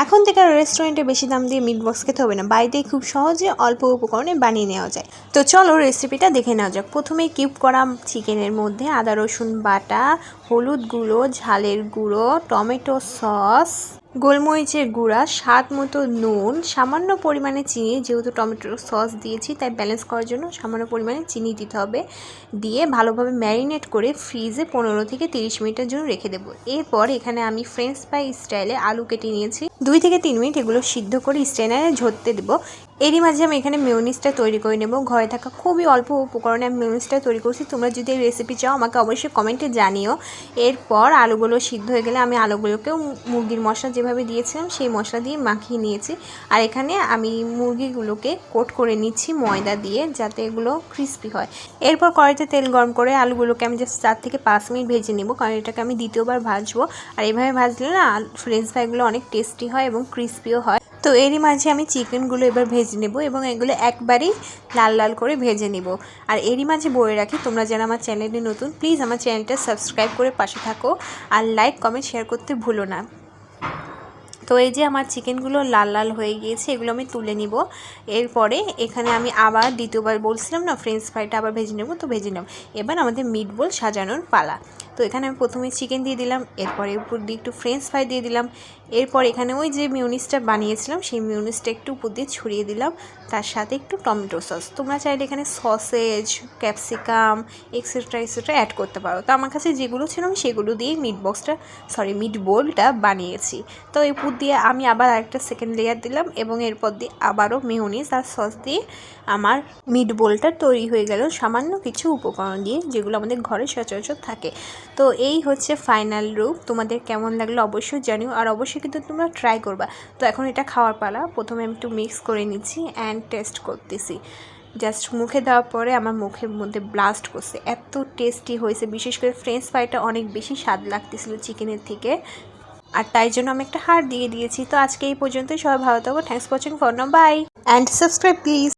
এখন থেকে আর রেস্টুরেন্টে বেশি দাম দিয়ে মিট বক্স খেতে হবে না, বাড়িতেই খুব সহজে অল্প উপকরণে বানিয়ে নেওয়া যায়। তো চলো রেসিপিটা দেখে নেওয়া যাক। প্রথমে কিউব করা চিকেনের মধ্যে আদা রসুন বাটা, হলুদ গুঁড়ো, ঝালের গুঁড়ো, টমেটো সস, গোলমরিচের গুঁড়া, স্বাদ মতো নুন, সামান্য পরিমাণে চিনি, যেহেতু টমেটোর সস দিয়েছি তাই ব্যালেন্স করার জন্য সামান্য পরিমাণে চিনি দিতে হবে, দিয়ে ভালোভাবে ম্যারিনেট করে ফ্রিজে 15 থেকে 30 মিনিটের জন্য রেখে দেবো। এরপর এখানে আমি ফ্রেঞ্চ ফ্রাই স্টাইলে আলু কেটে নিয়েছি, 2 থেকে 3 মিনিট এগুলো সিদ্ধ করে স্ট্রেনারে ঝরতে দেবো। এরই মাঝে আমি এখানে মেয়োনিজটা তৈরি করে নেব। ঘরে থাকা খুবই অল্প উপকরণে আমি মেয়োনিজটা তৈরি করছি। তোমরা যদি এই রেসিপি চাও আমাকে অবশ্যই কমেন্টে জানিও। এরপর আলুগুলো সিদ্ধ হয়ে গেলে আমি আলুগুলোকেও মুরগির মশলা যেভাবে দিয়েছিলাম সেই মশলা দিয়ে মাখিয়ে নিয়েছি। আর এখানে আমি মুরগিগুলোকে কোট করে নিচ্ছি ময়দা দিয়ে, যাতে এগুলো ক্রিস্পি হয়। এরপর কড়াইতে তেল গরম করে আলুগুলোকে আমি জাস্ট 4 থেকে 5 মিনিট ভেজে নেব, কারণ এটাকে আমি দ্বিতীয়বার ভাজবো। আর এভাবে ভাজলে না ফ্রেঞ্চ ফ্রাইগুলো অনেক টেস্টি হয় এবং ক্রিস্পিও হয়। তো এরই মাঝে আমি চিকেনগুলো এবার ভেজে নেব এবং এগুলো একবারেই লাল লাল করে ভেজে নেব। আর এরই মাঝে বলে রাখি, তোমরা যারা আমার চ্যানেলে নতুন প্লিজ আমার চ্যানেলটা সাবস্ক্রাইব করে পাশে থাকো, আর লাইক কমেন্ট শেয়ার করতে ভুলো না। তো এই যে আমার চিকেনগুলো লাল লাল হয়ে গিয়েছে, এগুলো আমি তুলে নিব। এরপরে এখানে আমি আবার দ্বিতীয়বার বলছিলাম না ফ্রেঞ্চ ফ্রাইটা আবার ভেজে নেব, তো ভেজে নেব। এবার আমাদের মিট বল সাজানোর পালা। তো এখানে আমি প্রথমে চিকেন দিয়ে দিলাম, এরপরে উপর দিয়ে একটু ফ্রেঞ্চ ফ্রাই দিয়ে দিলাম। এরপর এখানে ওই যে মিউনিসটা বানিয়েছিলাম সেই মিউনিসটা একটু উপর দিয়ে ছড়িয়ে দিলাম, তার সাথে একটু টমেটো সস। তোমরা চাইলে এখানে সসেজ, ক্যাপসিকাম এক্সেট্রা অ্যাড করতে পারো। তো আমার কাছে যেগুলো ছিল আমি সেগুলো দিয়েই মিট বোলটা বানিয়েছি। তো উপর দিয়ে আমি আবার আরেকটা সেকেন্ড লেয়ার দিলাম এবং এরপর দিয়ে আবারও মেয়োনিজ আর সস দিয়ে আমার মিট বোলটা তৈরি হয়ে গেল সামান্য কিছু উপকরণ দিয়ে, যেগুলো আমাদের ঘরে সচরাচর থাকে। তো এই হচ্ছে ফাইনাল রূপ। তোমাদের কেমন লাগলো অবশ্যই জানিও, আর অবশ্যই কিন্তু তোমরা ট্রাই করবা। তো এখন এটা খাওয়ার পালা। প্রথমে আমি একটু মিক্স করে নিচ্ছি অ্যান্ড টেস্ট করতেছি। জাস্ট মুখে দেওয়ার পরে আমার মুখের মধ্যে ব্লাস্ট করছে, এত টেস্টি হয়েছে। বিশেষ করে ফ্রেঞ্চ ফ্রাইটা অনেক বেশি স্বাদ লাগতেছিল চিকেনের থেকে, আর তাই জন্য আমি একটা হার্ট দিয়ে দিয়েছি। তো আজকে এই পর্যন্তই। সবাই ভালো থাকো। Thanks for watching, for now, bye and subscribe please.